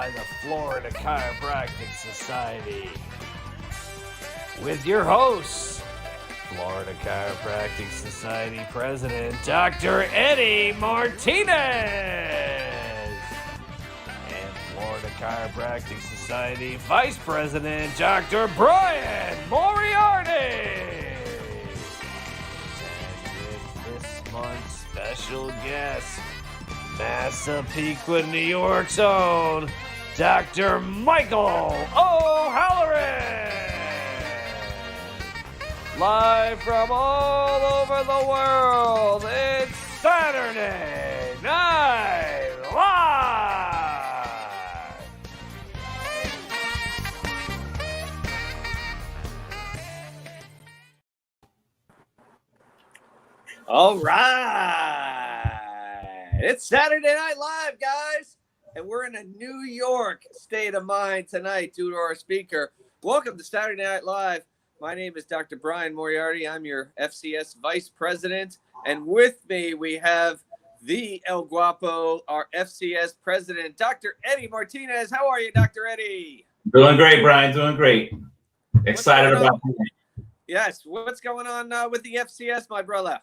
by the Florida Chiropractic Society. With your hosts, Florida Chiropractic Society President Dr. Eddie Martinez and Florida Chiropractic Society Vice President Dr. Brian Moriarty. And with this month's special guest, Massapequa, New York's own Dr. Michael O'Halloran. Live from all over the world, it's Saturday Night Live! All right. It's Saturday Night Live, guys. And we're in a New York state of mind tonight due to our speaker. Welcome to Saturday Night Live. My name is Dr. Brian Moriarty. I'm your FCS Vice President. And with me, we have the El Guapo, our FCS President, Dr. Eddie Martinez. How are you, Dr. Eddie? Doing great, Brian. Doing great. Excited about it. Yes. What's going on with the FCS, my brother?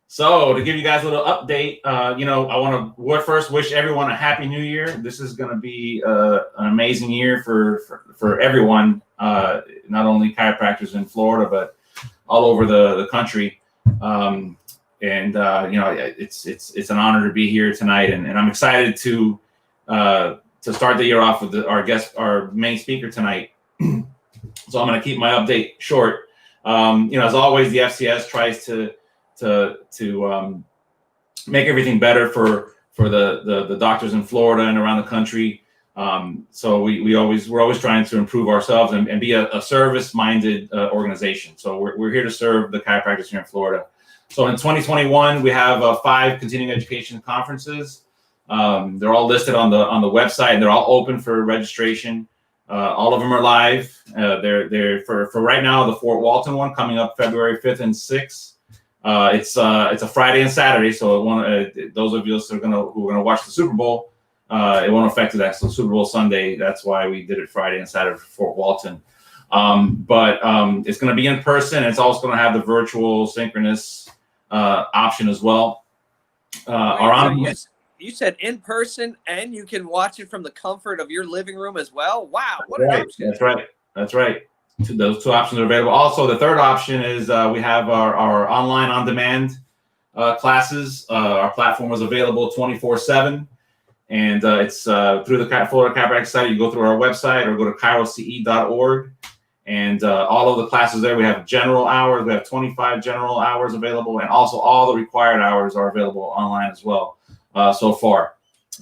So to give you guys a little update, I want to first wish everyone a happy new year. This is going to be an amazing year for everyone, not only chiropractors in Florida, but all over the country. It's an honor to be here tonight. And I'm excited to start the year off with our main speaker tonight. So I'm going to keep my update short. As always, the FCS tries to make everything better for the doctors in Florida and around the country. So we're always trying to improve ourselves and be a service-minded organization. So we're here to serve the chiropractors here in Florida. So in 2021, we have 5 continuing education conferences. They're all listed on the website, and they're all open for registration. All of them are live. They're for right now, the Fort Walton one coming up February 5th and 6th. It's a Friday and Saturday, so those of you who are gonna watch the Super Bowl, it won't affect that. So Super Bowl Sunday, that's why we did it Friday and Saturday for Fort Walton. But it's gonna be in person. It's also gonna have the virtual synchronous option as well. You said in person, and you can watch it from the comfort of your living room as well. Wow, what an option! That's right. Those 2 options are available. Also, the third option is we have our online on-demand classes. Our platform is available 24/7, and it's through the Florida Chiropractic Society. You go through our website or go to chiroce.org, and all of the classes there. We have general hours. We have 25 general hours available, and also all the required hours are available online as well so far.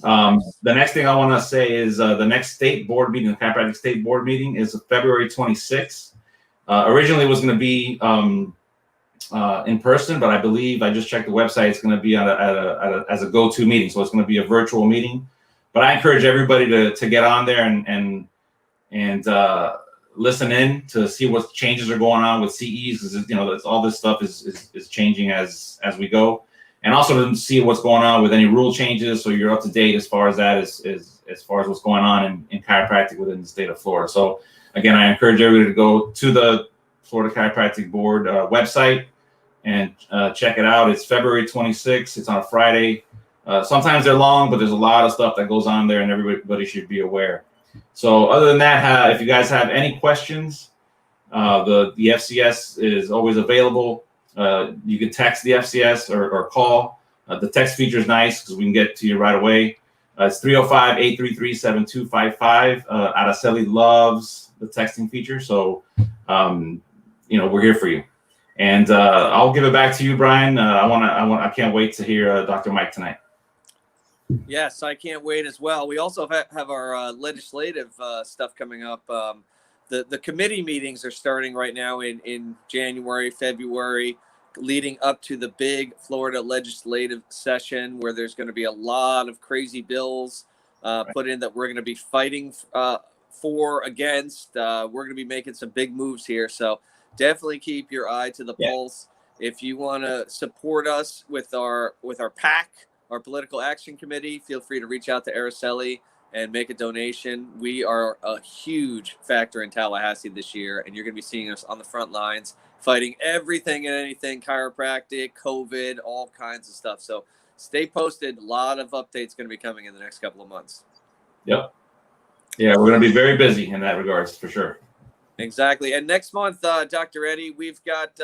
The next thing I want to say is the next state board meeting, the chiropractic state board meeting, is February 26th. Originally, it was going to be in person, but I believe I just checked the website. It's going to be as a go-to meeting, so it's going to be a virtual meeting. But I encourage everybody to get on there and listen in to see what changes are going on with CEs, because all this stuff is changing as we go. And also to see what's going on with any rule changes, so you're up to date as far as that as far as what's going on in chiropractic within the state of Florida. So again, I encourage everybody to go to the Florida Chiropractic Board website and check it out. It's February 26th. It's on a Friday. Sometimes they're long, but there's a lot of stuff that goes on there, and everybody should be aware. So other than that, if you guys have any questions, the FCS is always available. You can text the FCS or call. The text feature is nice because we can get to you right away. It's 305-833-7255. Araceli loves the texting feature, so we're here for you. And I'll give it back to you, Brian. I can't wait to hear Dr. Mike tonight. Yes, I can't wait as well. We also have our legislative stuff coming up. The committee meetings are starting right now in January, February, leading up to the big Florida legislative session where there's going to be a lot of crazy bills put in that we're going to be fighting against. We're going to be making some big moves here. So definitely keep your eye to the pulse. If you want to support us with our PAC, our Political Action Committee, feel free to reach out to Araceli and make a donation. We are a huge factor in Tallahassee this year, and you're going to be seeing us on the front lines fighting everything and anything chiropractic, COVID, all kinds of stuff. So stay posted. A lot of updates going to be coming in the next couple of months. Yep. Yeah, we're going to be very busy in that regards for sure. Exactly. And next month, Dr. Eddie, we've got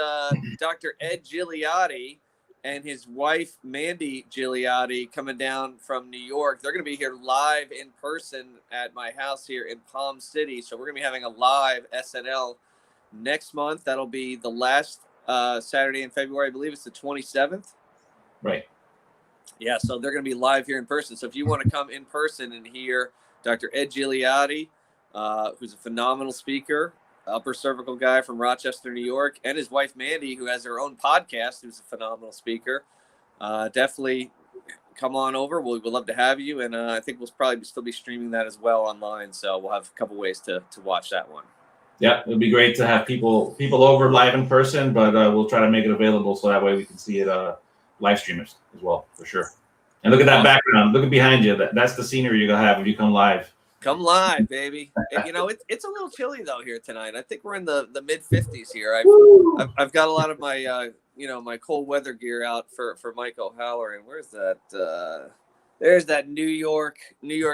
Dr. Ed Gigliotti and his wife, Mandy Gigliotti, coming down from New York. They're going to be here live in person at my house here in Palm City. So we're going to be having a live SNL next month. That'll be the last Saturday in February. I believe it's the 27th. Right. Yeah, so they're going to be live here in person. So if you want to come in person and hear Dr. Ed Gigliotti, who's a phenomenal speaker, upper cervical guy from Rochester, New York, and his wife, Mandy, who has her own podcast, who's a phenomenal speaker. Definitely come on over. We'd love to have you. And I think we'll probably still be streaming that as well online. So we'll have a couple ways to watch that one. Yeah, it'd be great to have people over live in person, but we'll try to make it available so that way we can see it live stream as well, for sure. And look at that background. Look at behind you. That's the scenery you're going to have if you come live. Come live, baby. And, it's a little chilly though here tonight. I think we're in the mid 50s here. I've got a lot of my my cold weather gear out for Mike O'Halloran. Where's that? There's that New York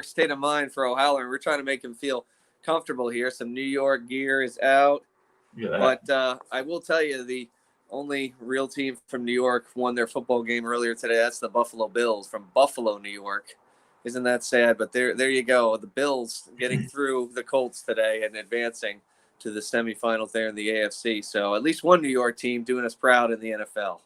state of mind for O'Halloran. We're trying to make him feel comfortable here. Some New York gear is out. Yeah. But I will tell you, the only real team from New York won their football game earlier today. That's the Buffalo Bills from Buffalo, New York. Isn't that sad? But there you go. The Bills getting through the Colts today and advancing to the semifinals there in the AFC. So at least one New York team doing us proud in the NFL.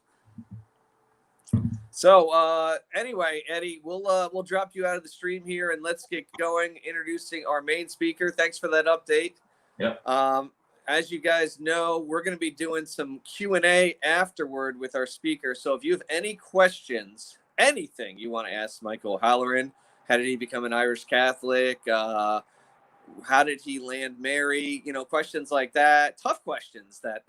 So anyway, Eddie, we'll drop you out of the stream here and let's get going. Introducing our main speaker. Thanks for that update. Yep. As you guys know, we're going to be doing some Q&A afterward with our speaker. So if you have any questions, anything you want to ask Michael O'Halloran, how did he become an Irish Catholic? How did he land Mary? Questions like that. Tough questions that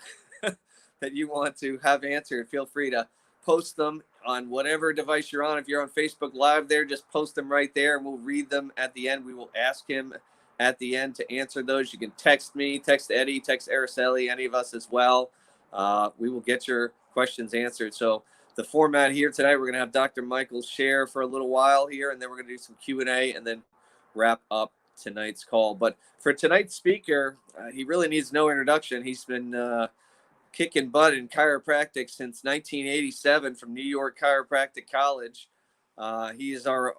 that you want to have answered. Feel free to post them on whatever device you're on. If you're on Facebook Live there, just post them right there and we'll read them at the end. We will ask him at the end to answer those. You can text me, text Eddie, text Araceli, any of us as well. We will get your questions answered. So the format here tonight, we're going to have Dr. Michael share for a little while here, and then we're going to do some Q&A and then wrap up tonight's call. But for tonight's speaker, he really needs no introduction. He's been kicking butt in chiropractic since 1987 from New York Chiropractic College. He is our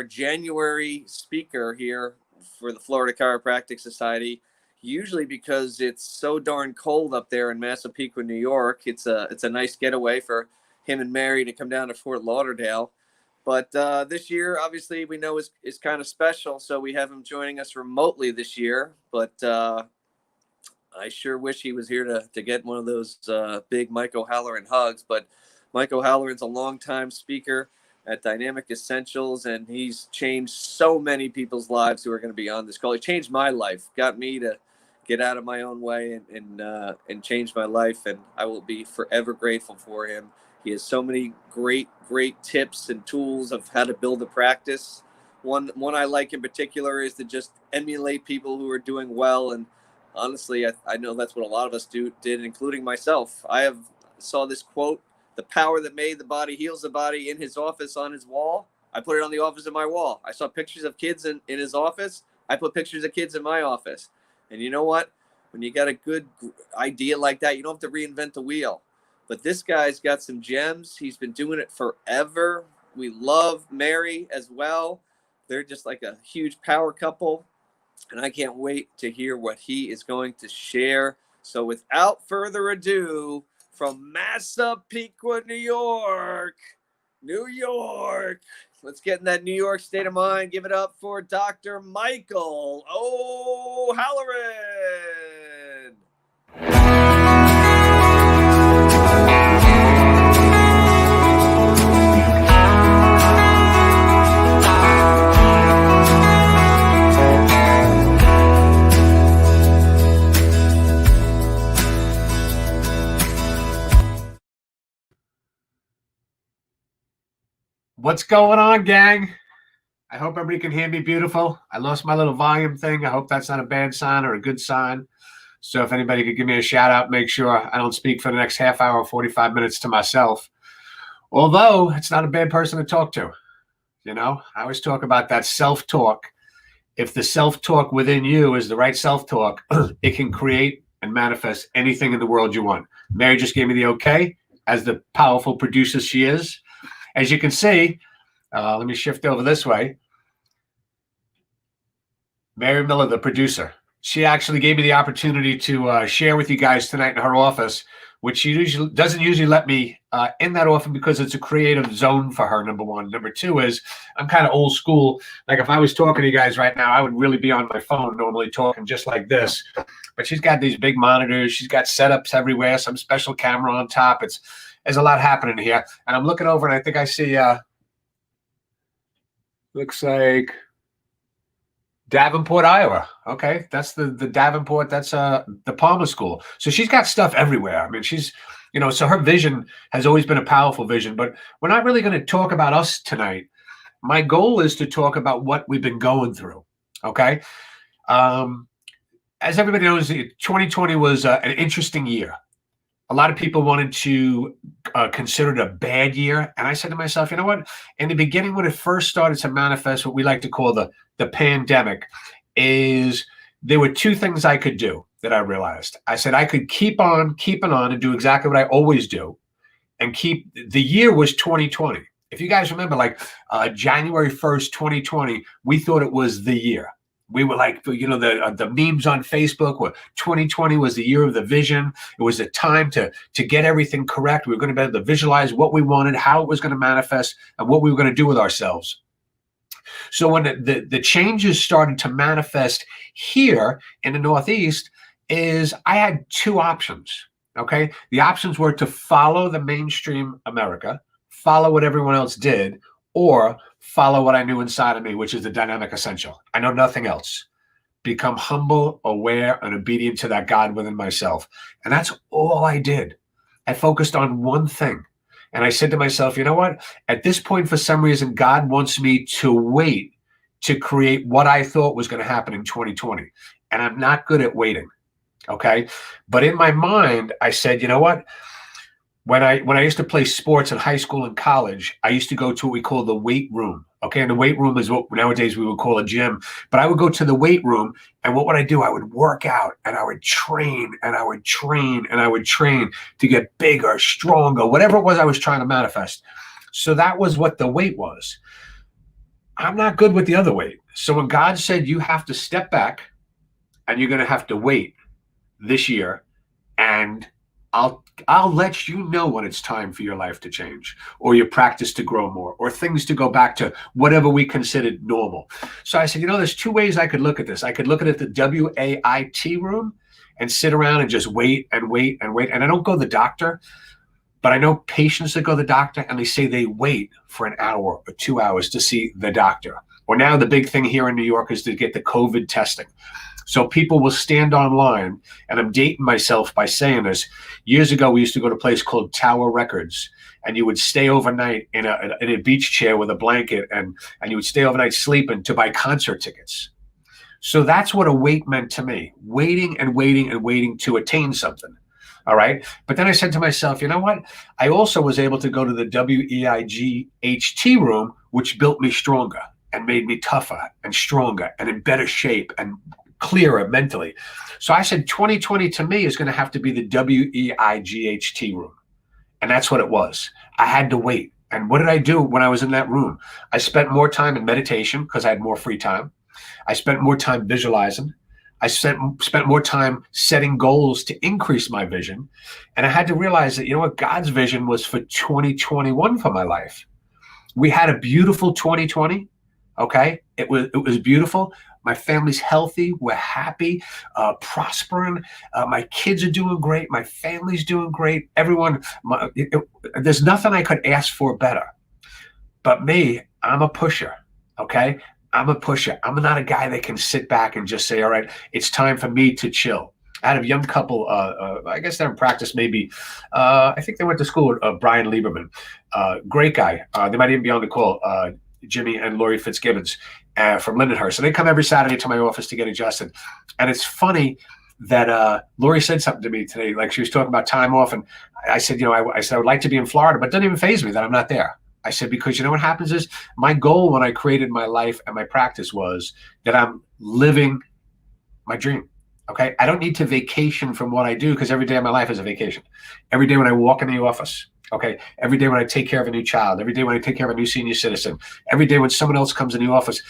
January speaker here for the Florida Chiropractic Society, usually because it's so darn cold up there in Massapequa, New York. It's a nice getaway for him and Mary to come down to Fort Lauderdale. But this year, obviously, we know is kind of special, so we have him joining us remotely this year. But I sure wish he was here to get one of those big Mike O'Halloran hugs. But Mike O'Halloran's a longtime speaker at Dynamic Essentials, and he's changed so many people's lives who are going to be on this call. He changed my life, got me to get out of my own way and change my life, and I will be forever grateful for him. He has so many great tips and tools of how to build a practice. One I like in particular is to just emulate people who are doing well. And honestly, I know that's what a lot of us did, including myself. I saw this quote, "The power that made the body heals the body," in his office on his wall. I put it on the office of my wall. I saw pictures of kids in his office. I put pictures of kids in my office. And you know what? When you got a good idea like that, you don't have to reinvent the wheel. But this guy's got some gems. He's been doing it forever. We love Mary as well. They're just like a huge power couple. And I can't wait to hear what he is going to share. So without further ado, from Massapequa, New York, let's get in that New York state of mind. Give it up for Dr. Michael O'Halloran. What's going on, gang? I hope everybody can hear me beautiful. I lost my little volume thing. I hope that's not a bad sign or a good sign. So if anybody could give me a shout out, make sure I don't speak for the next half hour, 45 minutes to myself. Although it's not a bad person to talk to. You know, I always talk about that self-talk. If the self-talk within you is the right self-talk, it can create and manifest anything in the world you want. Mary just gave me the okay as the powerful producer she is. As you can see, let me shift over this way. Mary Miller, the producer, she actually gave me the opportunity to share with you guys tonight in her office, which she usually doesn't let me in that often because it's a creative zone for her, number one. Number two is I'm kind of old school. Like if I was talking to you guys right now, I would really be on my phone normally talking just like this. But she's got these big monitors. She's got setups everywhere, some special camera on top. There's a lot happening here. And I'm looking over and I think I see, looks like Davenport, Iowa. Okay, that's the Davenport. That's the Palmer School. So she's got stuff everywhere. I mean, she's, you know, so her vision has always been a powerful vision. But we're not really going to talk about us tonight. My goal is to talk about what we've been going through. Okay, as everybody knows, 2020 was an interesting year. A lot of people wanted to consider it a bad year. And I said to myself, you know what? In the beginning, when it first started to manifest, what we like to call the pandemic, is there were two things I could do that I realized. I said I could keep on keeping on and do exactly what I always do. And the year was 2020. If you guys remember, like January 1st, 2020, we thought it was the year. We were like, you know, the memes on Facebook were 2020 was the year of the vision. It was a time to get everything correct. We were going to be able to visualize what we wanted, how it was going to manifest, and what we were going to do with ourselves. So when the changes started to manifest here in the Northeast, is I had two options. Okay, the options were to follow the mainstream America, follow what everyone else did, or follow what I knew inside of me, which is the dynamic essential. I know nothing else. Become humble, aware, and obedient to that God within myself. And that's all I did. I focused on one thing. And I said to myself, you know what? At this point, for some reason, God wants me to wait to create what I thought was going to happen in 2020. And I'm not good at waiting. Okay. But in my mind, I said, you know what? When I used to play sports in high school and college, I used to go to what we call the weight room. Okay, and the weight room is what nowadays we would call a gym. But I would go to the weight room, and what would I do? I would work out, and I would train, and I would train, and I would train to get bigger, stronger, whatever it was I was trying to manifest. So that was what the weight was. I'm not good with the other weight. So when God said you have to step back, and you're going to have to wait this year, and I'll let you know when it's time for your life to change, or your practice to grow more, or things to go back to whatever we considered normal. So I said, you know, there's two ways I could look at this. I could look at it the WAIT room and sit around and just wait and wait and wait. And I don't go to the doctor, but I know patients that go to the doctor and they say they wait for an hour or 2 hours to see the doctor. Or now the big thing here in New York is to get the COVID testing. So people will stand online, and I'm dating myself by saying this. Years ago, we used to go to a place called Tower Records, and you would stay overnight in a beach chair with a blanket, and you would stay overnight sleeping to buy concert tickets. So that's what a wait meant to me, waiting and waiting and waiting to attain something. All right. But then I said to myself, you know what? I also was able to go to the WEIGHT room, which built me stronger and made me tougher and stronger and in better shape and clearer mentally. So I said 2020 to me is going to have to be the WEIGHT room. And that's what it was. I had to wait. And what did I do when I was in that room? I spent more time in meditation because I had more free time. I spent more time visualizing. I spent more time setting goals to increase my vision. And I had to realize that, you know what, God's vision was for 2021 for my life. We had a beautiful 2020. Okay. It was beautiful. My family's healthy. We're happy, prospering. My kids are doing great. My family's doing great. Everyone, there's nothing I could ask for better. But me, I'm a pusher. Okay. I'm a pusher. I'm not a guy that can sit back and just say, all right, it's time for me to chill. I had a young couple, I guess they're in practice maybe. I think they went to school with Brian Lieberman. Great guy. They might even be on the call. Jimmy and Lori Fitzgibbons from Lindenhurst. And they come every Saturday to my office to get adjusted. And it's funny that Lori said something to me today, like she was talking about time off. And I said, I said, I would like to be in Florida, but it doesn't even faze me that I'm not there. I said, because you know what happens is my goal when I created my life and my practice was that I'm living my dream. Okay. I don't need to vacation from what I do because every day of my life is a vacation. Every day when I walk in the office, okay. Every day when I take care of a new child, every day when I take care of a new senior citizen, every day when someone else comes in the office,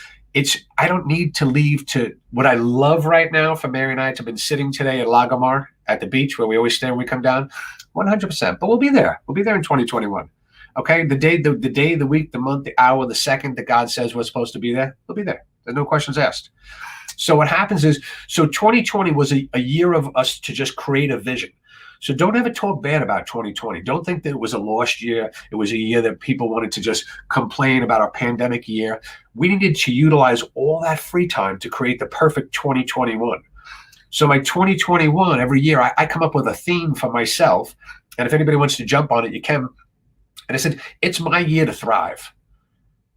I don't need to leave to what I love right now for Mary and I to been sitting today at Lagomar at the beach where we always stay when we come down 100%, but we'll be there. We'll be there in 2021. Okay. The day, the week, the month, the hour, the second that God says we're supposed to be there, we'll be there. There's no questions asked. So what happens is, 2020 was a year of us to just create a vision. So don't ever talk bad about 2020. Don't think that it was a lost year. It was a year that people wanted to just complain about our pandemic year. We needed to utilize all that free time to create the perfect 2021. So my 2021, every year, I come up with a theme for myself. And if anybody wants to jump on it, you can. And I said, it's my year to thrive.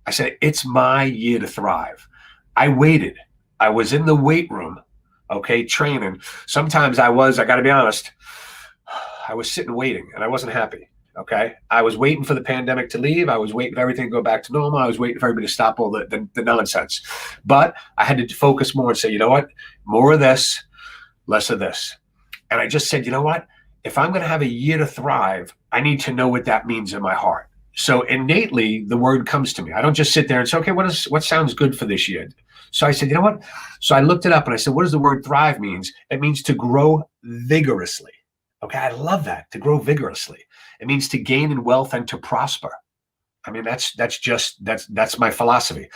I said, it's my year to thrive. I waited. I was in the weight room, okay, training. Sometimes I got to be honest, I was sitting waiting and I wasn't happy, okay? I was waiting for the pandemic to leave. I was waiting for everything to go back to normal. I was waiting for everybody to stop all the nonsense. But I had to focus more and say, you know what? More of this, less of this. And I just said, you know what? If I'm going to have a year to thrive, I need to know what that means in my heart. So innately, the word comes to me. I don't just sit there and say, okay, what sounds good for this year? So I said, you know what? So I looked it up and I said, what does the word thrive means? It means to grow vigorously. Okay, I love that, to grow vigorously. It means to gain in wealth and to prosper. I mean, that's my philosophy.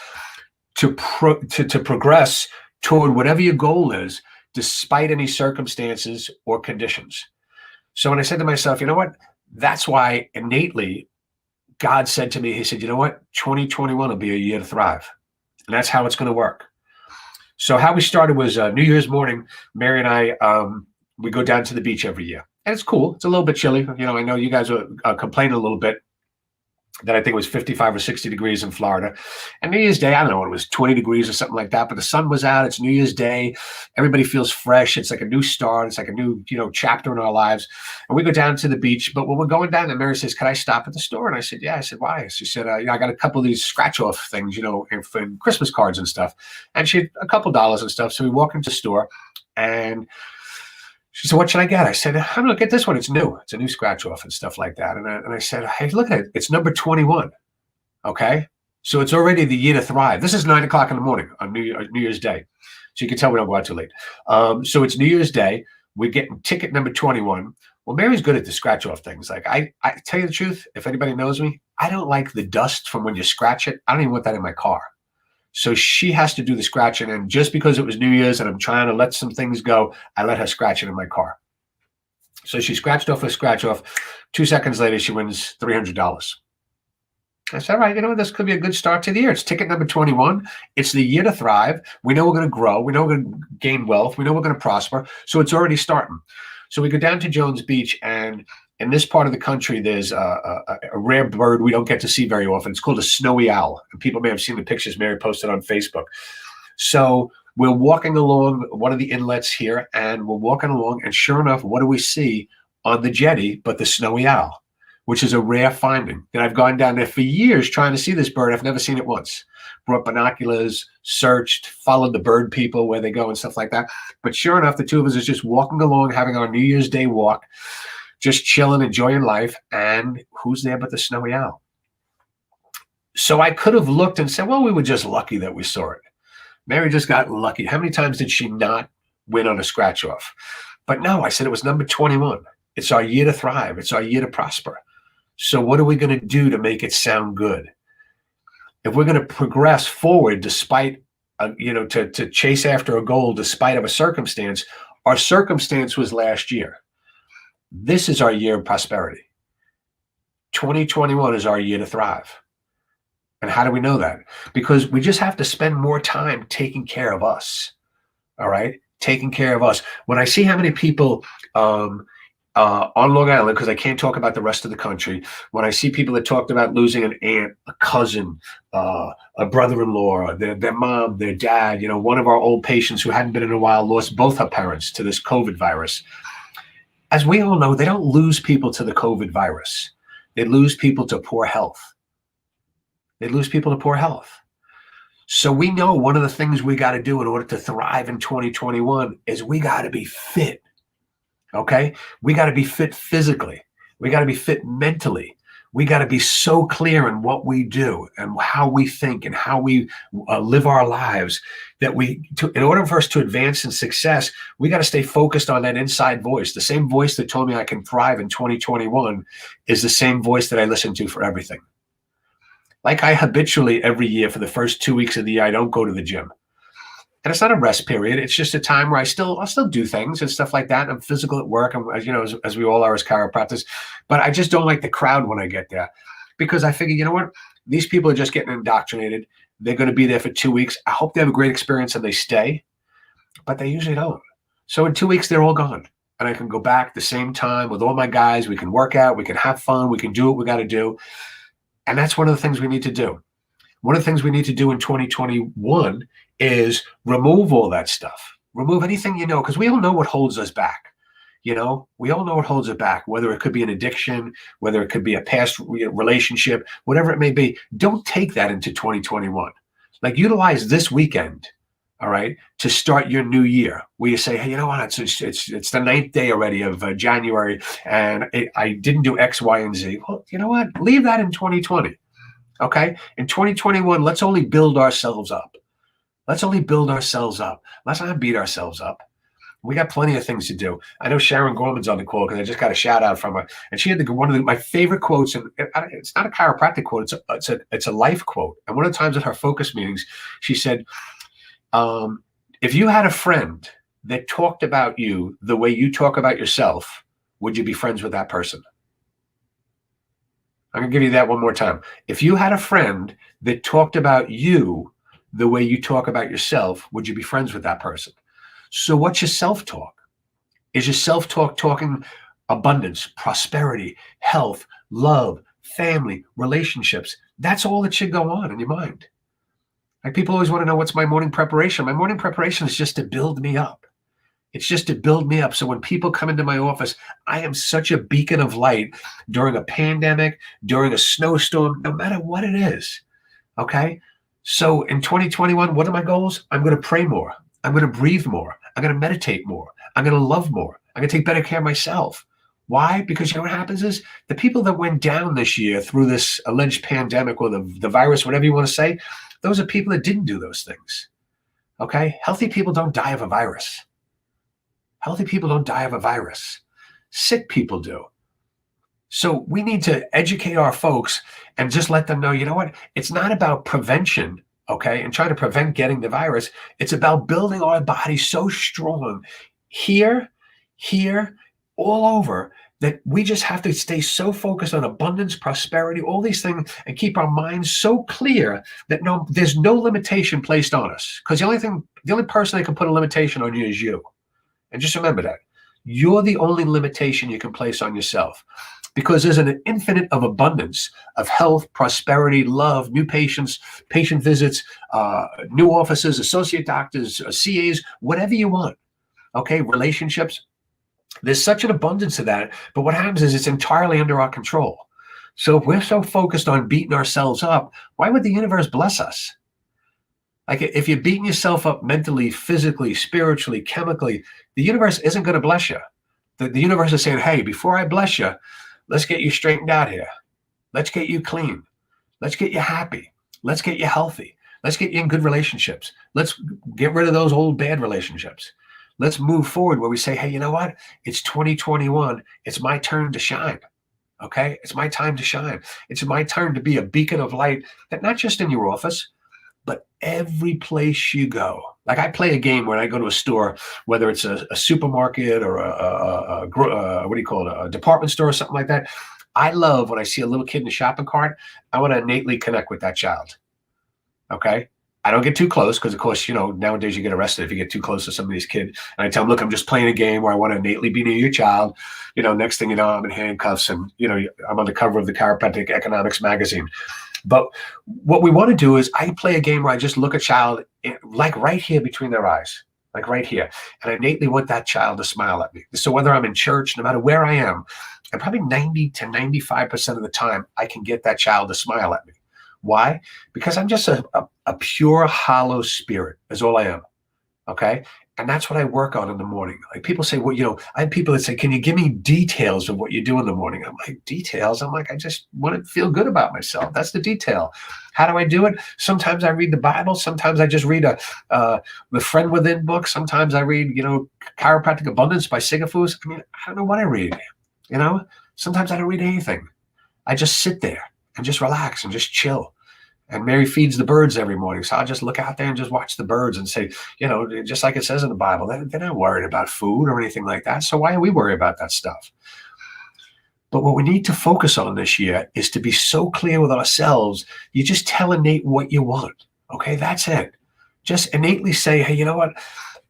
To progress toward whatever your goal is, despite any circumstances or conditions. So when I said to myself, you know what? That's why innately God said to me, he said, you know what? 2021 will be a year to thrive. And that's how it's going to work. So how we started was New Year's morning. Mary and I, we go down to the beach every year. And it's cool. It's a little bit chilly. I know you guys are complaining a little bit that I think it was 55 or 60 degrees in Florida. And New Year's Day, I don't know, it was 20 degrees or something like that, but the sun was out. It's New Year's Day. Everybody feels fresh. It's like a new start. It's like a new, chapter in our lives. And we go down to the beach. But when we're going down, and Mary says, can I stop at the store? And I said, yeah. I said, why? She said, I got a couple of these scratch off things, for Christmas cards and stuff. And she had a couple dollars and stuff. So we walk into the store and she said, what should I get? I said, I'm going to get this one. It's new. It's a new scratch off and stuff like that. And I said, hey, look at it. It's number 21. Okay. So it's already the year to thrive. This is 9:00 in the morning on New Year's Day. So you can tell we don't go out too late. So it's New Year's Day. We're getting ticket number 21. Well, Mary's good at the scratch off things. Like I tell you the truth, if anybody knows me, I don't like the dust from when you scratch it. I don't even want that in my car. So she has to do the scratching. And just because it was New Year's and I'm trying to let some things go, I let her scratch it in my car. So she scratched off a scratch off. 2 seconds later, she wins $300. I said, all right, this could be a good start to the year. It's ticket number 21. It's the year to thrive. We know we're going to grow. We know we're going to gain wealth. We know we're going to prosper. So it's already starting. So we go down to Jones Beach, and in this part of the country, there's a rare bird we don't get to see very often. It's called a snowy owl. And people may have seen the pictures Mary posted on Facebook. So we're walking along one of the inlets here, and we're walking along, and sure enough, what do we see on the jetty but the snowy owl, which is a rare finding. And I've gone down there for years trying to see this bird. I've never seen it once. Brought binoculars, searched, followed the bird people where they go and stuff like that. But sure enough, the two of us is just walking along, having our New Year's Day walk, just chilling, enjoying life. And who's there but the snowy owl? So I could have looked and said, well, we were just lucky that we saw it. Mary just got lucky. How many times did she not win on a scratch off? But no, I said it was number 21. It's our year to thrive. It's our year to prosper. So what are we going to do to make it sound good? If we're going to progress forward despite, to chase after a goal despite of a circumstance, our circumstance was last year. This is our year of prosperity. 2021 is our year to thrive. And how do we know that? Because we just have to spend more time taking care of us. All right? Taking care of us. When I see how many people on Long Island, because I can't talk about the rest of the country, when I see people that talked about losing an aunt, a cousin, a brother-in-law, their mom, their dad, one of our old patients who hadn't been in a while lost both her parents to this COVID virus. As we all know, they don't lose people to the COVID virus. They lose people to poor health. They lose people to poor health. So we know one of the things we got to do in order to thrive in 2021 is we got to be fit. Okay? We got to be fit physically. We got to be fit mentally. We got to be so clear in what we do and how we think and how we live our lives that in order for us to advance in success, we got to stay focused on that inside voice. The same voice that told me I can thrive in 2021 is the same voice that I listen to for everything. Like I habitually every year for the first 2 weeks of the year, I don't go to the gym. And it's not a rest period. It's just a time where I'll still do things and stuff like that. I'm physical at work, and as we all are as chiropractors. But I just don't like the crowd when I get there, because I figure, you know what? These people are just getting indoctrinated. They're going to be there for 2 weeks. I hope they have a great experience and they stay, but they usually don't. So in 2 weeks, they're all gone, and I can go back the same time with all my guys. We can work out. We can have fun. We can do what we got to do, and that's one of the things we need to do. One of the things we need to do in 2021 is remove all that stuff. Remove anything, because we all know what holds us back. We all know what holds it back, whether it could be an addiction, whether it could be a past relationship, whatever it may be. Don't take that into 2021. Like, utilize this weekend, all right, to start your new year, where you say, hey, you know what? It's the 9th day already of January, and I didn't do X, Y, and Z. Well, you know what? Leave that in 2020. Okay. In 2021, let's only build ourselves up. Let's only build ourselves up. Let's not beat ourselves up. We got plenty of things to do. I know Sharon Gorman's on the call because I just got a shout out from her, and she had one of my favorite quotes. And it's not a chiropractic quote; it's a life quote. And one of the times at her focus meetings, she said, "If you had a friend that talked about you the way you talk about yourself, would you be friends with that person?" I'm going to give you that one more time. If you had a friend that talked about you the way you talk about yourself, would you be friends with that person? So what's your self-talk? Is your self-talk talking abundance, prosperity, health, love, family, relationships? That's all that should go on in your mind. Like, people always want to know, what's my morning preparation? My morning preparation is just to build me up. It's just to build me up. So when people come into my office, I am such a beacon of light during a pandemic, during a snowstorm, no matter what it is. Okay. So in 2021, what are my goals? I'm going to pray more. I'm going to breathe more. I'm going to meditate more. I'm going to love more. I'm going to take better care of myself. Why? Because what happens is the people that went down this year through this alleged pandemic, or the virus, whatever you want to say, those are people that didn't do those things. Okay. Healthy people don't die of a virus. Healthy people don't die of a virus. Sick people do. So we need to educate our folks and just let them know, you know what? It's not about prevention, okay, and trying to prevent getting the virus. It's about building our body so strong here, all over, that we just have to stay so focused on abundance, prosperity, all these things, and keep our minds so clear that there's no limitation placed on us. Because the only person that can put a limitation on you is you. And just remember that. You're the only limitation you can place on yourself, because there's an infinite of abundance of health, prosperity, love, new patients, patient visits, new offices, associate doctors, CAs, whatever you want. Okay, relationships. There's such an abundance of that. But what happens is it's entirely under our control. So if we're so focused on beating ourselves up, why would the universe bless us? Like, if you're beating yourself up mentally, physically, spiritually, chemically, the universe isn't going to bless you. The universe is saying, hey, before I bless you, let's get you straightened out here. Let's get you clean. Let's get you happy. Let's get you healthy. Let's get you in good relationships. Let's get rid of those old bad relationships. Let's move forward where we say, hey, you know what? It's 2021. It's my turn to shine. Okay? It's my time to shine. It's my turn to be a beacon of light, that not just in your office, but every place you go. Like, I play a game when I go to a store, whether it's a supermarket or a department store or something like that. I love when I see a little kid in a shopping cart. I want to innately connect with that child. Okay. I don't get too close because, of course, nowadays you get arrested if you get too close to somebody's kid. And I tell them, look, I'm just playing a game where I want to innately be near your child. Next thing you know, I'm in handcuffs and, I'm on the cover of the Chiropractic Economics magazine. But what we want to do is I play a game where I just look a child like right here between their eyes, like right here. And I innately want that child to smile at me. So whether I'm in church, no matter where I am, and probably 90 to 95% of the time, I can get that child to smile at me. Why? Because I'm just a pure, hollow spirit is all I am. Okay. And that's what I work on in the morning. Like people say, well, I have people that say, can you give me details of what you do in the morning? I'm like, details? I'm like, I just want to feel good about myself. That's the detail. How do I do it? Sometimes I read the Bible. Sometimes I just read the Friend Within book. Sometimes I read, Chiropractic Abundance by Sigafus. I mean, I don't know what I read, Sometimes I don't read anything. I just sit there and just relax and just chill. And Mary feeds the birds every morning. So I'll just look out there and just watch the birds and say, just like it says in the Bible, they're not worried about food or anything like that. So why are we worried about that stuff? But what we need to focus on this year is to be so clear with ourselves. You just tell innate what you want. Okay, that's it. Just innately say, hey, you know what?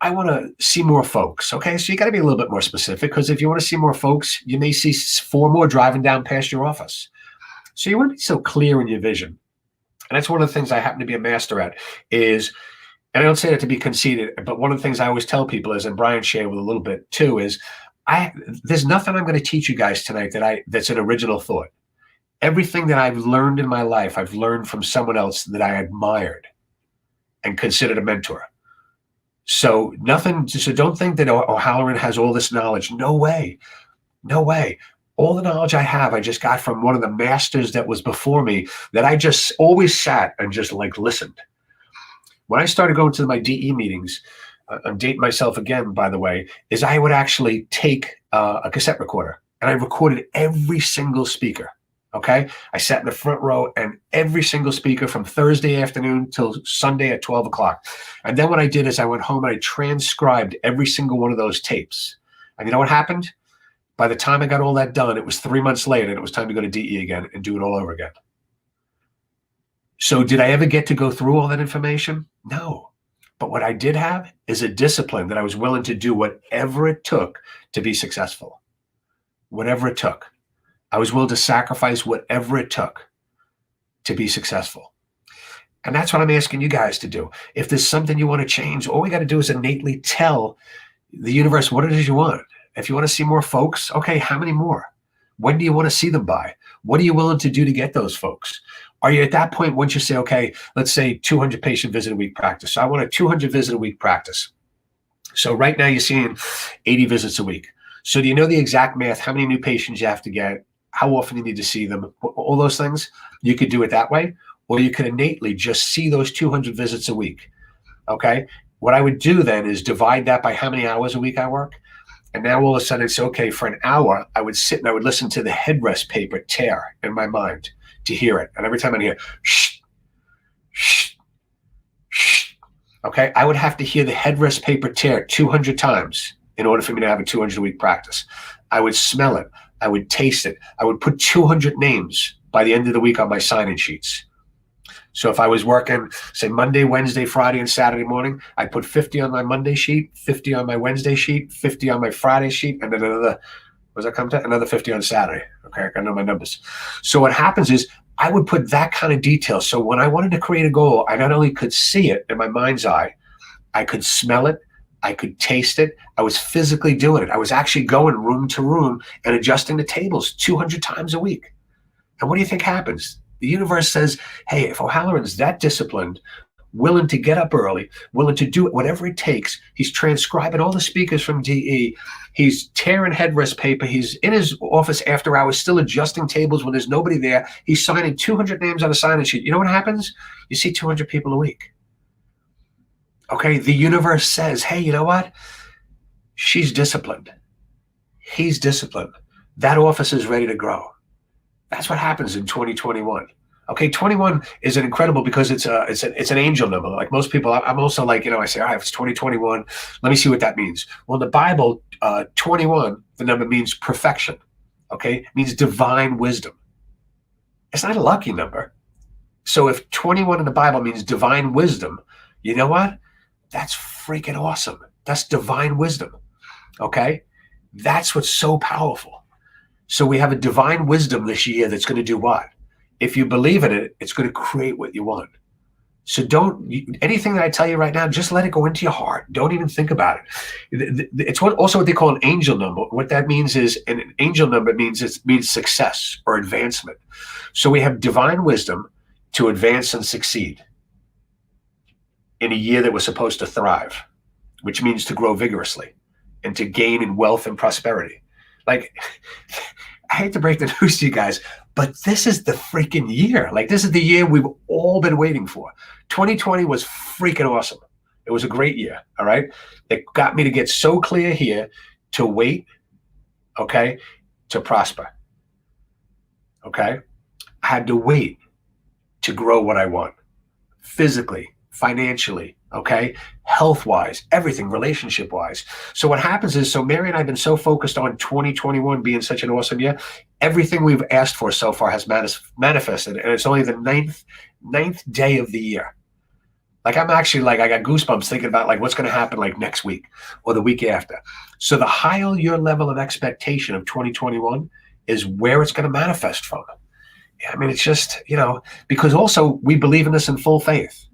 I want to see more folks. Okay, so you got to be a little bit more specific because if you want to see more folks, you may see 4 more driving down past your office. So you want to be so clear in your vision. And that's one of the things I happen to be a master at is, and I don't say that to be conceited, but one of the things I always tell people is, and Brian shared with a little bit too, is there's nothing I'm going to teach you guys tonight that's an original thought. Everything that I've learned in my life, I've learned from someone else that I admired and considered a mentor. So don't think that O'Halloran has all this knowledge. No way. No way. All the knowledge I have, I just got from one of the masters that was before me that I just always sat and just listened. When I started going to my DE meetings, I'm dating myself again, by the way, is I would actually take a cassette recorder and I recorded every single speaker. Okay. I sat in the front row and every single speaker from Thursday afternoon till Sunday at 12 o'clock. And then what I did is I went home and I transcribed every single one of those tapes. And you know what happened? By the time I got all that done, it was 3 months later and it was time to go to DE again and do it all over again. So did I ever get to go through all that information? No. But what I did have is a discipline that I was willing to do whatever it took to be successful. Whatever it took. I was willing to sacrifice whatever it took to be successful. And that's what I'm asking you guys to do. If there's something you want to change, all we got to do is innately tell the universe what it is you want. If you want to see more folks, okay, how many more? When do you want to see them by? What are you willing to do to get those folks? Are you at that point once you say, okay, let's say 200 patient visit a week practice. So I want a 200 visit a week practice. So right now you're seeing 80 visits a week. So do you know the exact math, how many new patients you have to get, how often you need to see them, all those things? You could do it that way, or you could innately just see those 200 visits a week, okay? What I would do then is divide that by how many hours a week I work. And now all of a sudden it's okay, for an hour, I would sit and I would listen to the headrest paper tear in my mind to hear it. And every time I hear, shh, shh, shh, okay, I would have to hear the headrest paper tear 200 times in order for me to have a 200-week practice. I would smell it. I would taste it. I would put 200 names by the end of the week on my sign-in sheets. So if I was working, say, Monday, Wednesday, Friday, and Saturday morning, I'd put 50 on my Monday sheet, 50 on my Wednesday sheet, 50 on my Friday sheet, and then another 50 on Saturday. Okay, I know my numbers. So what happens is I would put that kind of detail. So when I wanted to create a goal, I not only could see it in my mind's eye, I could smell it, I could taste it. I was physically doing it. I was actually going room to room and adjusting the tables 200 times a week. And what do you think happens? The universe says, hey, if O'Halloran's that disciplined, willing to get up early, willing to do whatever it takes, he's transcribing all the speakers from DE, he's tearing headrest paper, he's in his office after hours still adjusting tables when there's nobody there, he's signing 200 names on a sign-in sheet. You know what happens? You see 200 people a week. Okay, the universe says, hey, you know what? She's disciplined. He's disciplined. That office is ready to grow. That's what happens in 2021. Okay, 21 is an incredible because it's an angel number. Like most people, I'm also like, I say, all right, it's 2021. Let me see what that means. Well, in the Bible, 21, the number means perfection. Okay, it means divine wisdom. It's not a lucky number. So if 21 in the Bible means divine wisdom, you know what? That's freaking awesome. That's divine wisdom. Okay? That's what's so powerful. So we have a divine wisdom this year that's going to do what? If you believe in it, it's going to create what you want. So anything that I tell you right now, just let it go into your heart. Don't even think about it. It's also what they call an angel number. What that means is an angel number means success or advancement. So we have divine wisdom to advance and succeed in a year that was supposed to thrive, which means to grow vigorously and to gain in wealth and prosperity. Like, I hate to break the news to you guys, but this is the freaking year. Like, this is the year we've all been waiting for. 2020 was freaking awesome. It was a great year, all right? It got me to get so clear here to wait, okay, to prosper, okay? I had to wait to grow what I want, physically, financially, okay, health-wise, everything, relationship-wise. So what happens is, so Mary and I have been so focused on 2021 being such an awesome year, everything we've asked for so far has manifested, and it's only the ninth day of the year. Like, I'm actually like, I got goosebumps thinking about like what's going to happen like next week or the week after. So the higher your level of expectation of 2021 is where it's going to manifest from. I mean, it's just, because also we believe in this in full faith.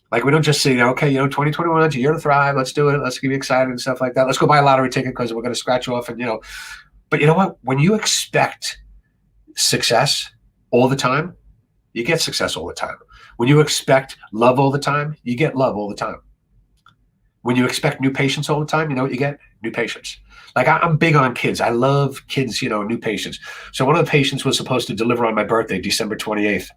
Like, we don't just say, okay, 2021 is a year to thrive. Let's do it. Let's get excited and stuff like that. Let's go buy a lottery ticket because we're going to scratch off and, But you know what? When you expect success all the time, you get success all the time. When you expect love all the time, you get love all the time. When you expect new patients all the time, you know what you get? New patients. Like, I'm big on kids. I love kids, new patients. So one of the patients was supposed to deliver on my birthday, December 28th.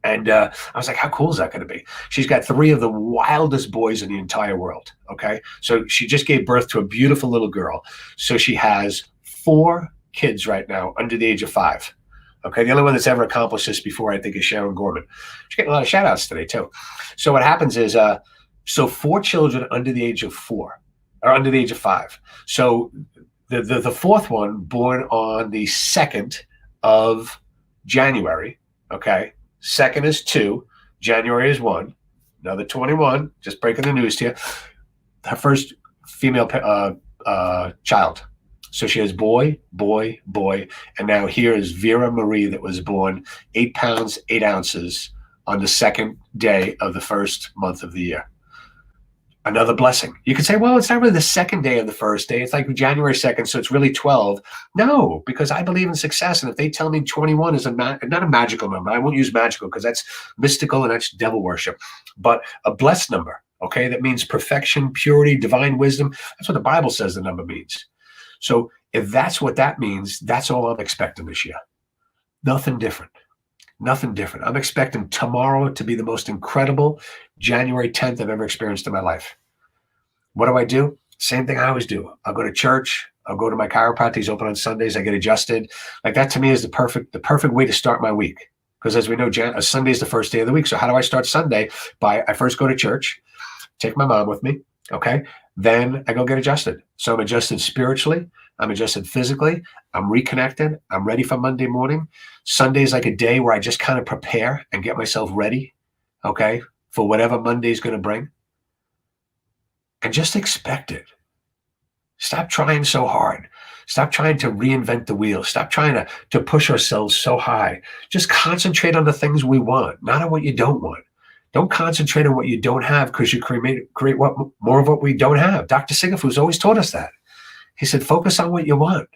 And I was like, how cool is that going to be? She's got 3 of the wildest boys in the entire world, okay? So she just gave birth to a beautiful little girl. So she has 4 kids right now under the age of 5, okay? The only one that's ever accomplished this before, I think, is Sharon Gorman. She's getting a lot of shout-outs today, too. So what happens is, 4 children under the age of 4, or under the age of 5. So the 4th one, born on the 2nd of January, okay? 2nd is 2, January is 1, another 21, just breaking the news to you. Her first female child. So she has boy, boy, boy, and now here is Vera Marie that was born 8 pounds, 8 ounces on the 2nd day of the first month of the year. Another blessing. You could say, well, it's not really the 2nd day of the first day. It's like January 2nd, so it's really 12. No, because I believe in success. And if they tell me 21 is not a magical number, I won't use magical because that's mystical and that's devil worship, but a blessed number, okay? That means perfection, purity, divine wisdom. That's what the Bible says the number means. So if that's what that means, that's all I'm expecting this year. Nothing different. Nothing different. I'm expecting tomorrow to be the most incredible January 10th I've ever experienced in my life. What do? Same thing I always do. I'll go to church. I'll go to my chiropractor. He's open on Sundays. I get adjusted. Like, that to me is the perfect way to start my week. Because as we know, Sunday is the first day of the week. So how do I start Sunday? I first go to church, take my mom with me. Okay. Then I go get adjusted. So I'm adjusted spiritually. I'm adjusted physically. I'm reconnected. I'm ready for Monday morning. Sunday is like a day where I just kind of prepare and get myself ready, okay, for whatever Monday's going to bring. And just expect it. Stop trying so hard. Stop trying to reinvent the wheel. Stop trying to push ourselves so high. Just concentrate on the things we want, not on what you don't want. Don't concentrate on what you don't have, because you create more of what we don't have. Dr. Singafu's always taught us that. He said, focus on what you want.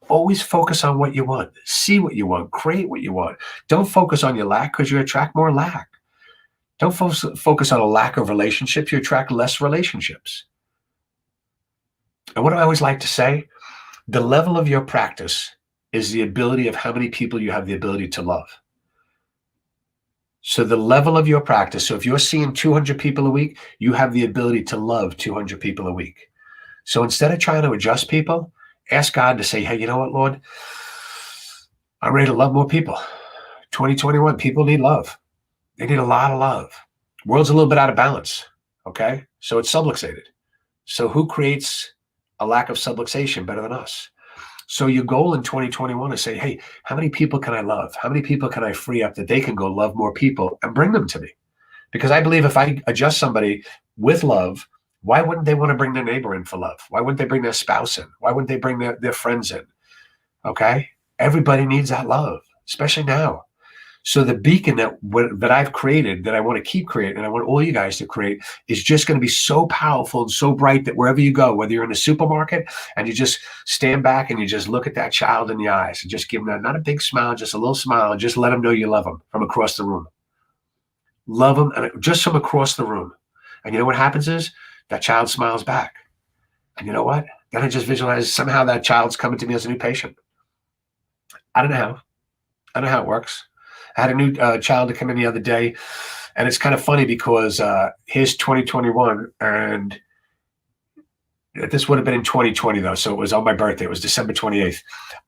Always focus on what you want. See what you want. Create what you want. Don't focus on your lack, because you attract more lack. Don't focus on a lack of relationships. You attract less relationships. And what do I always like to say? The level of your practice is the ability of how many people you have the ability to love. So the level of your practice, so if you're seeing 200 people a week, you have the ability to love 200 people a week. So instead of trying to adjust people, ask God to say, hey, you know what, Lord? I'm ready to love more people. 2021, people need love. They need a lot of love. World's a little bit out of balance, okay? So it's subluxated. So who creates a lack of subluxation better than us? So your goal in 2021 is say, hey, how many people can I love? How many people can I free up that they can go love more people and bring them to me? Because I believe if I adjust somebody with love, why wouldn't they want to bring their neighbor in for love? Why wouldn't they bring their spouse in? Why wouldn't they bring their friends in? Okay. Everybody needs that love, especially now. So the beacon that I've created, that I want to keep creating, and I want all you guys to create, is just going to be so powerful and so bright that wherever you go, whether you're in a supermarket and you just stand back and you just look at that child in the eyes and just give them not a big smile, just a little smile, and just let them know you love them from across the room. Love them, and just from across the room. And you know what happens is that child smiles back. And you know what? Then I just visualize somehow that child's coming to me as a new patient. I don't know how. I don't know how it works. I had a new child to come in the other day, and it's kind of funny because here's 2021, and this would have been in 2020 though, so it was on my birthday. It was December 28th,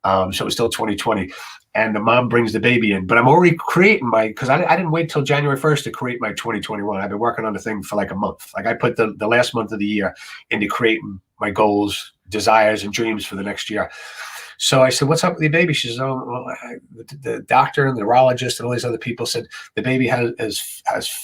so it was still 2020. And the mom brings the baby in, but I'm already creating because I didn't wait till January 1st to create my 2021. I've been working on the thing for like a month. Like I put the last month of the year into creating my goals, desires, and dreams for the next year. So I said, what's up with your baby? She says, oh, well, the doctor and the neurologist and all these other people said the baby has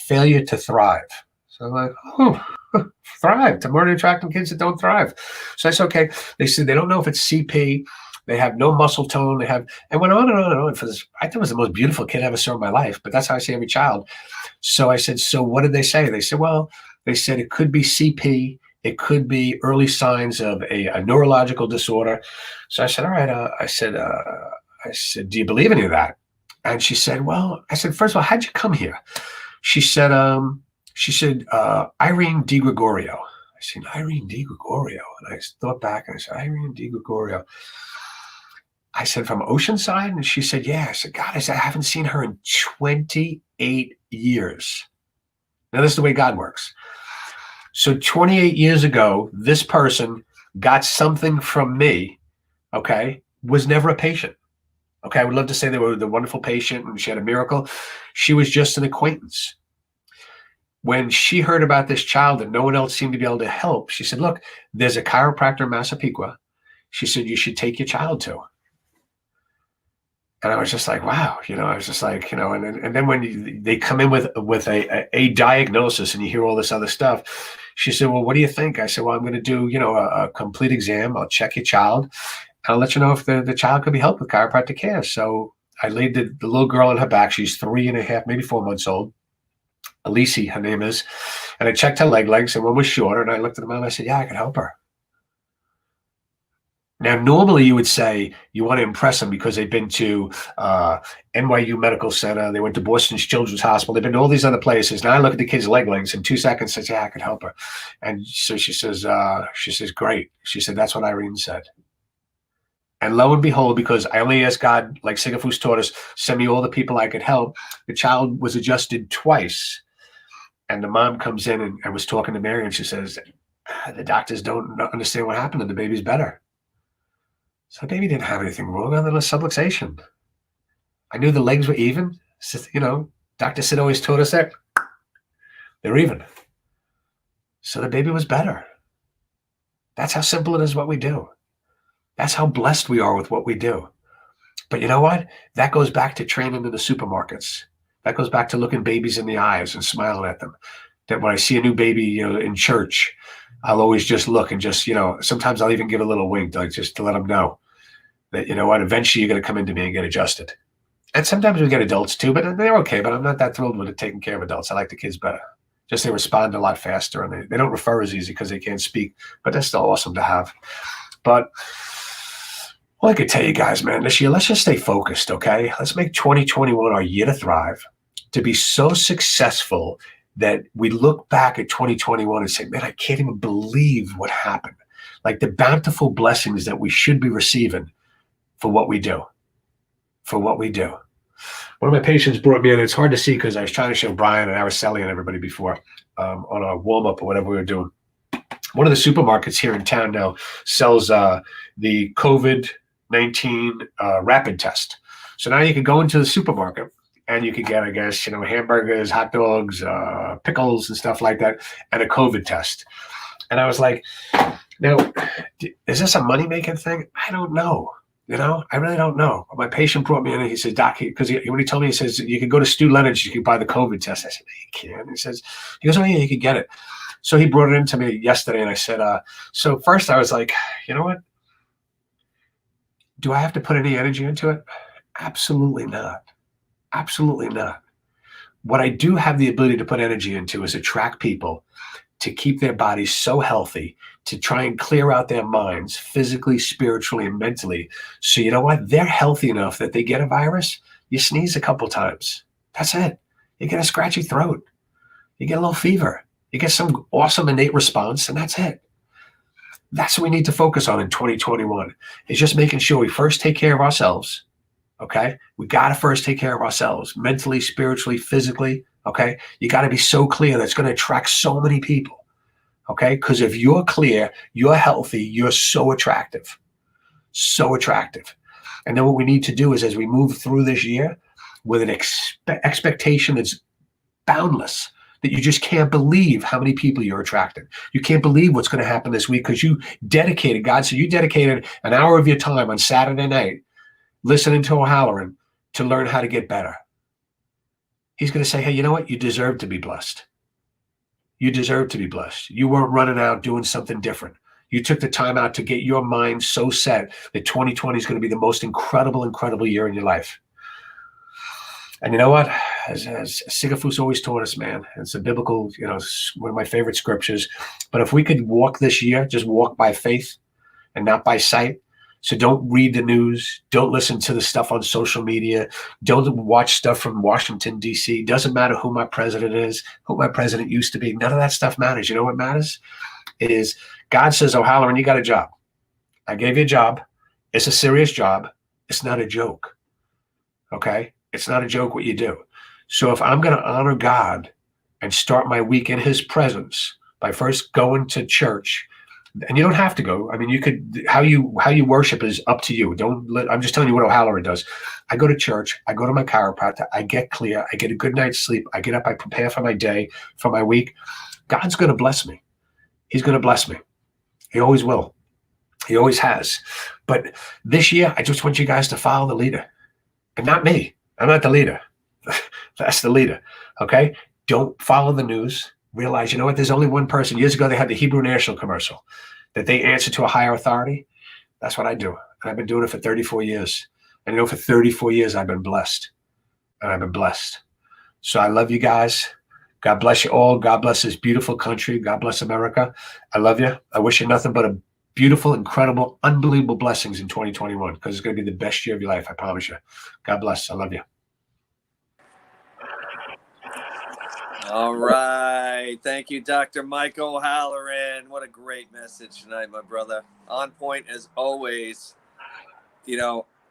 failure to thrive. So I'm like, oh, thrive. To more attracting kids that don't thrive. So I said, okay. They said they don't know if it's CP. They have no muscle tone. And went on and on and on for this. I think it was the most beautiful kid I ever saw in my life, but that's how I see every child. So I said, so what did they say? They said, well, they said it could be CP. It could be early signs of a neurological disorder. So I said, all right. I said, do you believe any of that? And she said, well, I said, first of all, how'd you come here? She said, Irene DiGregorio. I said, Irene DiGregorio. And I thought back and I said, Irene DiGregorio. I said, from Oceanside? And she said, yeah. I said, God, I haven't seen her in 28 years. Now, this is the way God works. So 28 years ago, this person got something from me, okay, was never a patient. Okay, I would love to say they were the wonderful patient and she had a miracle. She was just an acquaintance. When she heard about this child that no one else seemed to be able to help, she said, look, there's a chiropractor in Massapequa. She said, you should take your child to. And I was just like, wow, I was just like, and then when they come in with a diagnosis and you hear all this other stuff, she said, well, what do you think? I said, well, I'm going to do, a complete exam. I'll check your child. And I'll let you know if the child could be helped with chiropractic care. So I laid the little girl on her back. She's 3.5, maybe 4 months old. Alicia, her name is. And I checked her lengths, and one was shorter. And I looked at the mom and I said, yeah, I can help her. Now, normally you would say you want to impress them because they've been to NYU Medical Center, they went to Boston Children's Hospital, they've been to all these other places. Now I look at the kid's lengths in 2 seconds, says, yeah, I could help her. And so she says, great. She said, that's what Irene said. And lo and behold, because I only asked God, like Sigafus taught us, send me all the people I could help, the child was adjusted twice. And the mom comes in and was talking to Mary, and she says, the doctors don't understand what happened and the baby's better. So the baby didn't have anything wrong other than a subluxation. I knew the legs were even. Dr. Sid always taught us that. They're even. So the baby was better. That's how simple it is what we do. That's how blessed we are with what we do. But you know what? That goes back to training in the supermarkets. That goes back to looking babies in the eyes and smiling at them. That when I see a new baby, in church, I'll always just look and just, sometimes I'll even give a little wink, like just to let them know that, eventually you're going to come into me and get adjusted. And sometimes we get adults too, but they're okay. But I'm not that thrilled with it taking care of adults. I like the kids better. Just they respond a lot faster and they don't refer as easy because they can't speak, but that's still awesome to have. But all I could tell you guys, man, this year, let's just stay focused, okay? Let's make 2021 our year to thrive, to be so successful that we look back at 2021 and say, man, I can't even believe what happened. Like the bountiful blessings that we should be receiving for what we do. For what we do. One of my patients brought me in. It's hard to see because I was trying to show Brian and Araceli and everybody before on a warm-up or whatever we were doing. One of the supermarkets here in town now sells the COVID-19 rapid test. So now you can go into the supermarket and you can get, I guess, hamburgers, hot dogs, pickles and stuff like that, and a COVID test. And I was like, now, is this a money-making thing? I don't know. I really don't know. My patient brought me in and he said, Doc, because when he told me, he says, you can go to Stu Leonard's, you can buy the COVID test. I said, you can. He goes, oh yeah, you can get it. So he brought it in to me yesterday and I said, so first I was like, you know what? Do I have to put any energy into it? Absolutely not. Absolutely not. What I do have the ability to put energy into is attract people to keep their bodies so healthy, to try and clear out their minds physically, spiritually, and mentally. So you know what? They're healthy enough that they get a virus. You sneeze a couple times. That's it. You get a scratchy throat. You get a little fever. You get some awesome innate response, and that's it. That's what we need to focus on in 2021, is just making sure we first take care of ourselves. Okay? We got to first take care of ourselves mentally, spiritually, physically. Okay? You got to be so clear that's going to attract so many people. Okay? Because if you're clear, you're healthy, you're so attractive. So attractive. And then what we need to do is, as we move through this year with an expectation that's boundless, that you just can't believe how many people you're attracting. You can't believe what's going to happen this week because you dedicated, God, so you dedicated an hour of your time on Saturday night listening to O'Halloran to learn how to get better. He's going to say, hey, you know what? You deserve to be blessed. You deserve to be blessed. You weren't running out doing something different. You took the time out to get your mind so set that 2020 is going to be the most incredible year in your life. And you know what? As Sigafoos always taught us, man, it's a biblical, one of my favorite scriptures. But if we could walk this year, just walk by faith and not by sight. So don't read the news. Don't listen to the stuff on social media. Don't watch stuff from Washington, D.C. Doesn't matter who my president is, who my president used to be. None of that stuff matters. You know what matters? It is God says, O'Halloran, you got a job. I gave you a job. It's a serious job. It's not a joke. Okay? It's not a joke what you do. So if I'm going to honor God and start my week in his presence by first going to church, and you don't have to go. I mean, you could, how you worship is up to you. I'm just telling you what O'Halloran does. I go to church. I go to my chiropractor. I get clear. I get a good night's sleep. I get up. I prepare for my day, for my week. God's going to bless me. He's going to bless me. He always will. He always has. But this year, I just want you guys to follow the leader and not me. I'm not the leader. That's the leader. Okay? Don't follow the news. Realize, you know what? There's only one person. Years ago, they had the Hebrew National commercial that they answer to a higher authority. That's what I do. And I've been doing it for 34 years. And for 34 years, I've been blessed. And I've been blessed. So I love you guys. God bless you all. God bless this beautiful country. God bless America. I love you. I wish you nothing but a beautiful, incredible, unbelievable blessings in 2021, because it's going to be the best year of your life. I promise you. God bless. I love you. All right. Thank you, Dr. Mike O'Halloran. What a great message tonight, my brother. On point as always.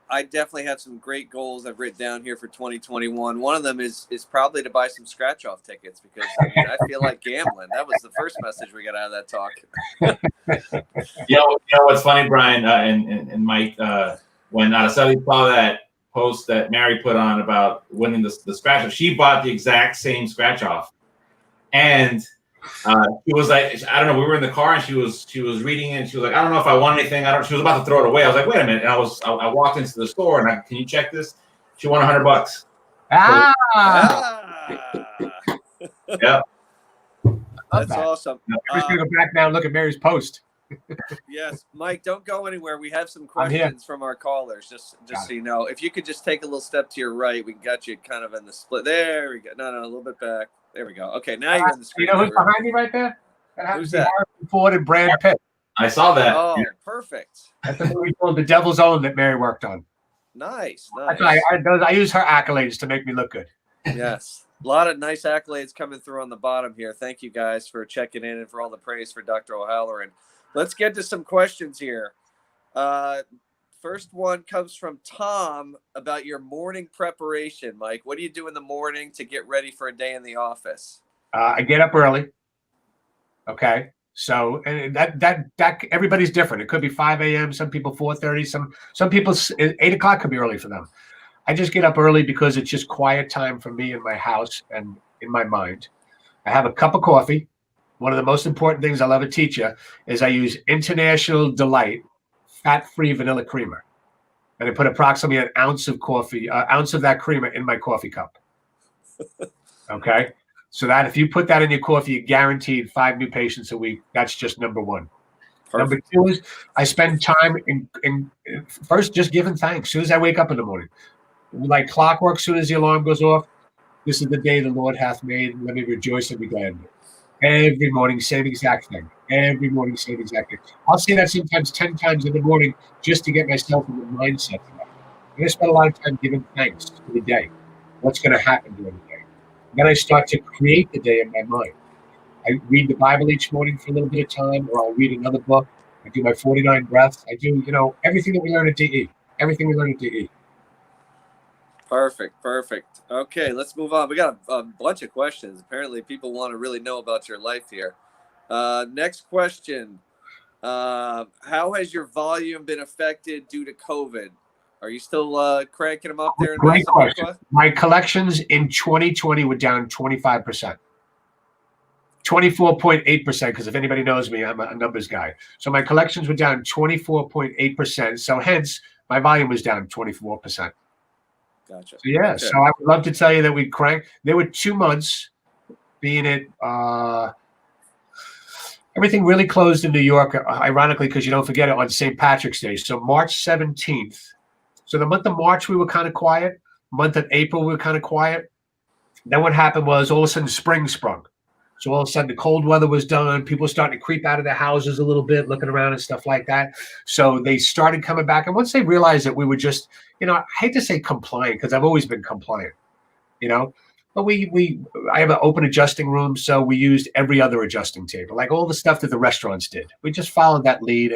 I definitely have some great goals I've written down here for 2021. One of them is probably to buy some scratch-off tickets, because I feel like gambling. That was the first message we got out of that talk. What's funny, Brian and Mike, when Sally saw that post that Mary put on about winning the scratch off, she bought the exact same scratch off, and she was like, I don't know, we were in the car and she was reading it and she was like, I don't know if I won anything. She was about to throw it away. I was like, wait a minute. And I walked into the store and can you check this? She won $100. Yeah. That's awesome. I'm just going to go back now and look at Mary's post. Yes, Mike, don't go anywhere. We have some questions from our callers. Just so you know, if you could just take a little step to your right, we got you kind of in the split. There we go. No, a little bit back. There we go. Okay, now you're in the screen. You know who's behind me right there? Who's that? Harrison Ford and Brad Pitt. I saw that. Oh, perfect. That's the movie called The Devil's Own that Mary worked on. Nice. I use her accolades to make me look good. Yes. A lot of nice accolades coming through on the bottom here. Thank you guys for checking in and for all the praise for Dr. O'Halloran. Let's get to some questions here. First one comes from Tom about your morning preparation. Mike, what do you do in the morning to get ready for a day in the office? I get up early. Okay. So, and that everybody's different. It could be 5 a.m. Some people 4:30. Some people 8 o'clock could be early for them. I just get up early because it's just quiet time for me in my house and in my mind. I have a cup of coffee. One of the most important things I'll ever teach you is I use International Delight fat-free vanilla creamer. and I put approximately an ounce of that creamer in my coffee cup. Okay, so that if you put that in your coffee, you're guaranteed 5 new patients a week. That's just number one. Perfect. Number 2 is I spend time in first just giving thanks. As soon as I wake up in the morning, like clockwork, as soon as the alarm goes off, this is the day the Lord hath made. Let me rejoice and be glad in it. Every morning, same exact thing. Every morning, same exact thing. I'll say that sometimes 10 times in the morning just to get myself in the mindset for that. And I spend a lot of time giving thanks for the day. What's going to happen during the day? Then I start to create the day in my mind. I read the Bible each morning for a little bit of time, or I'll read another book. I do my 49 breaths. I do, everything that we learn at DE. Everything we learn at DE. Perfect. Okay, let's move on. We got a bunch of questions. Apparently, people want to really know about your life here. Next question. How has your volume been affected due to COVID? Are you still cranking them up there in Great question. Massapequa? My collections in 2020 were down 25%. 24.8%, because if anybody knows me, I'm a numbers guy. So my collections were down 24.8%. So hence, my volume was down 24%. Gotcha. So yeah, Okay. so I would love to tell you that we cranked. There were 2 months, being it everything really closed in New York, ironically, because you don't forget it on St. Patrick's Day. So March 17th. So the month of March, we were kind of quiet. Month of April, we were kind of quiet. Then what happened was all of a sudden spring sprung. So all of a sudden the cold weather was done. People were starting to creep out of their houses a little bit, looking around and stuff like that. So they started coming back. And once they realized that we were just, I hate to say compliant because I've always been compliant, but I have an open adjusting room. So we used every other adjusting table, like all the stuff that the restaurants did. We just followed that lead.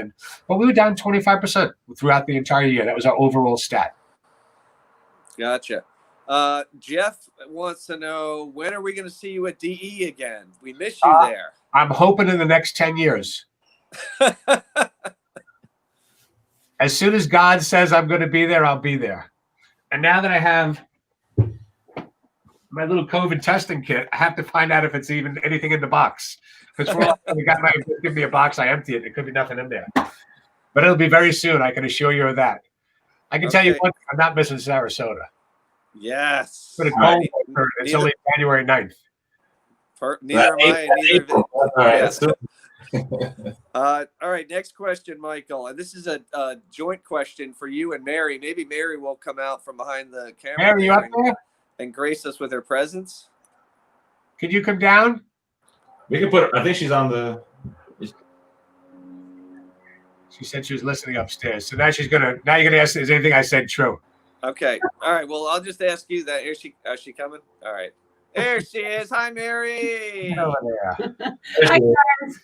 But we were down 25% throughout the entire year. That was our overall stat. Gotcha. Jeff wants to know, when are we going to see you at DE again? We miss you there. I'm hoping in the next 10 years. As soon as God says I'm going to be there, I'll be there. And now that I have my little COVID testing kit, I have to find out if it's even anything in the box. Because for all the guy might give me a box, I empty it. There could be nothing in there. But it'll be very soon. I can assure you of that. I can tell you one, I'm not missing Sarasota. Yes. But it's only January 9th. Neither am I. Neither all right. All right. Next question, Michael. And this is a joint question for you and Mary. Maybe Mary will come out from behind the camera. Mary, you up there? And grace us with her presence. Could you come down? We can put. I think she's on the. She said she was listening upstairs. So now you're gonna ask, is anything I said true? Okay. All right. Well, I'll just ask you that. Is she coming? All right. There she is. Hi, Mary. Hello there. Hi, guys.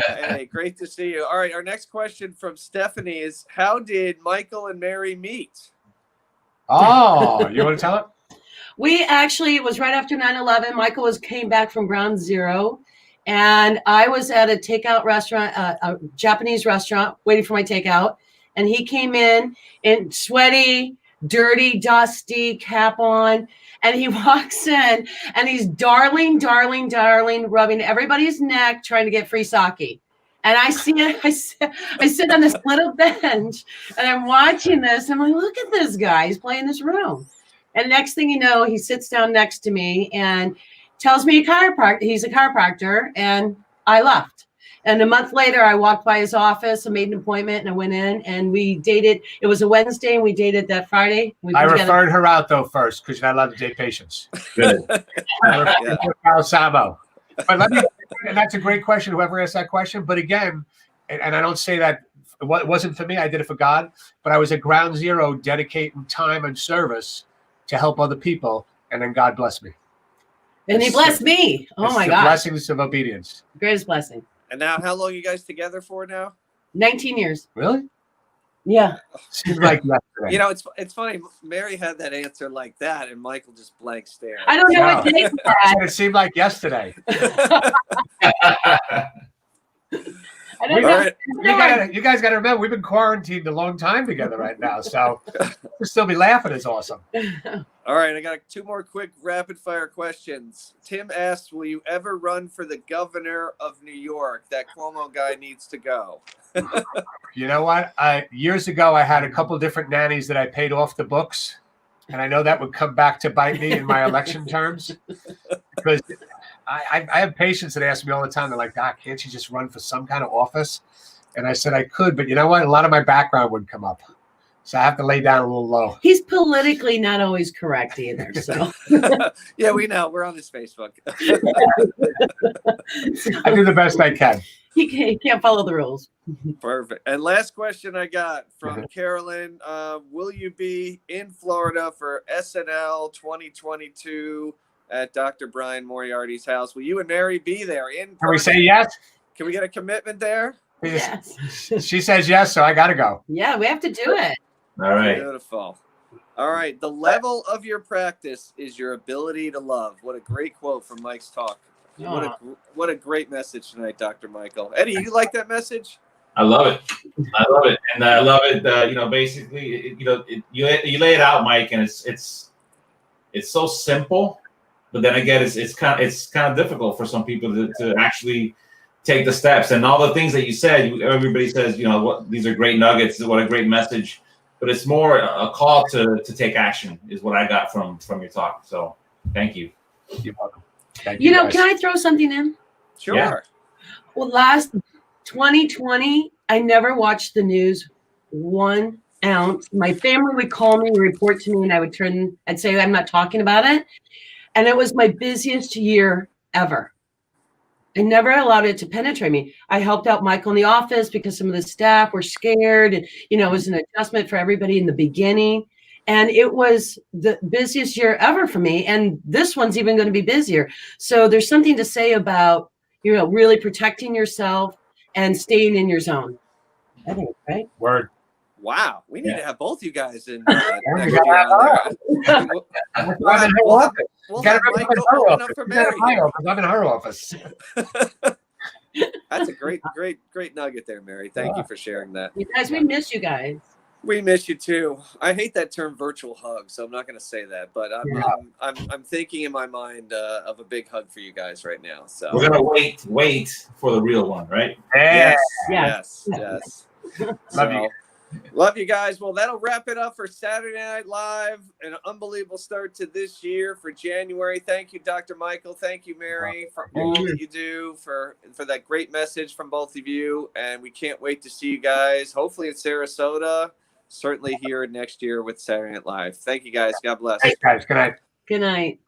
Hey, great to see you. All right. Our next question from Stephanie is, how did Michael and Mary meet? Oh, you want to tell it? It was right after 9/11. Michael came back from ground zero, and I was at a takeout restaurant, a Japanese restaurant, waiting for my takeout. And he came in sweaty, dirty, dusty, cap on. And he walks in and he's darling, rubbing everybody's neck, trying to get free sake. And I see it. I sit on this little bench and I'm watching this. I'm like, look at this guy. He's playing this room. And next thing you know, he sits down next to me and tells me he's a chiropractor. And I left. And a month later, I walked by his office and made an appointment, and I went in and we dated. It was a Wednesday, and we dated that Friday. I referred her out, though, first, because you're not allowed to date patients. Good. Sabo. But and that's a great question, whoever asked that question. But again, and I don't say that it wasn't for me, I did it for God, but I was at ground zero dedicating time and service to help other people, and then God blessed me. And he blessed me. Oh, my God. Blessings of obedience. Greatest blessing. And now, how long are you guys together for now? 19 years. Really? Yeah. Seems like yesterday. It's funny. Mary had that answer like that, and Michael just blank stared. I don't know what day it seemed like yesterday. I I don't We- know. All right. You guys got to remember, we've been quarantined a long time together right now, so we'll still be laughing. It's awesome. All right, I got 2 more quick rapid fire questions. Tim asks, will you ever run for the governor of New York? That Cuomo guy needs to go. You know what? Years ago, I had a couple different nannies that I paid off the books, and I know that would come back to bite me in my election terms because I have patients that ask me all the time. They're like, Doc, can't you just run for some kind of office? And I said I could, but you know what? A lot of my background would come up. So I have to lay down a little low. He's politically not always correct either. So Yeah, we know. We're on his Facebook. I do the best I can. he can't follow the rules. Perfect. And last question I got from Carolyn. Will you be in Florida for SNL 2022 at Dr. Brian Moriarty's house? Will you and Mary be there in person? Can we say yes? Can we get a commitment there? Yes. She says yes, so I got to go. Yeah, we have to do it. All right. Beautiful. All right. The level of your practice is your ability to love. What a great quote from Mike's talk. What a great message tonight, Dr. Michael. Eddie, you like that message? I love it. I love it, and I love it. Basically, you lay it out, Mike, and it's so simple, but then again, it's kind of difficult for some people to actually take the steps. And all the things that you said, everybody says, what these are great nuggets. What a great message. But it's more a call to take action is what I got from your talk. So thank you. You're welcome. Thank you guys. Can I throw something in? Sure. Yeah. Well, last 2020, I never watched the news 1 ounce. My family would call me and report to me, and I'd say I'm not talking about it. And it was my busiest year ever. I never allowed it to penetrate me. I helped out Michael in the office because some of the staff were scared, and it was an adjustment for everybody in the beginning. And it was the busiest year ever for me. And this one's even going to be busier. So there's something to say about, really protecting yourself and staying in your zone. I think, right? Word. Wow. We need to have both you guys in Yeah, next we year gotta on there. We'll have Mike open up for Mary. I'm in her office. That's a great nugget there, Mary. Thank you for sharing that. You guys, we miss you guys. We miss you too. I hate that term virtual hug, so I'm not going to say that, but I'm thinking in my mind of a big hug for you guys right now. So We're gonna wait for the real one, right? Yeah. Yes. Love you. Love you guys. Well, that'll wrap it up for Saturday Night Live. An unbelievable start to this year for January. Thank you, Dr. Michael. Thank you, Mary, for all that you do, for that great message from both of you. And we can't wait to see you guys, hopefully in Sarasota, certainly here next year with Saturday Night Live. Thank you, guys. God bless. Thanks, guys. Good night. Good night.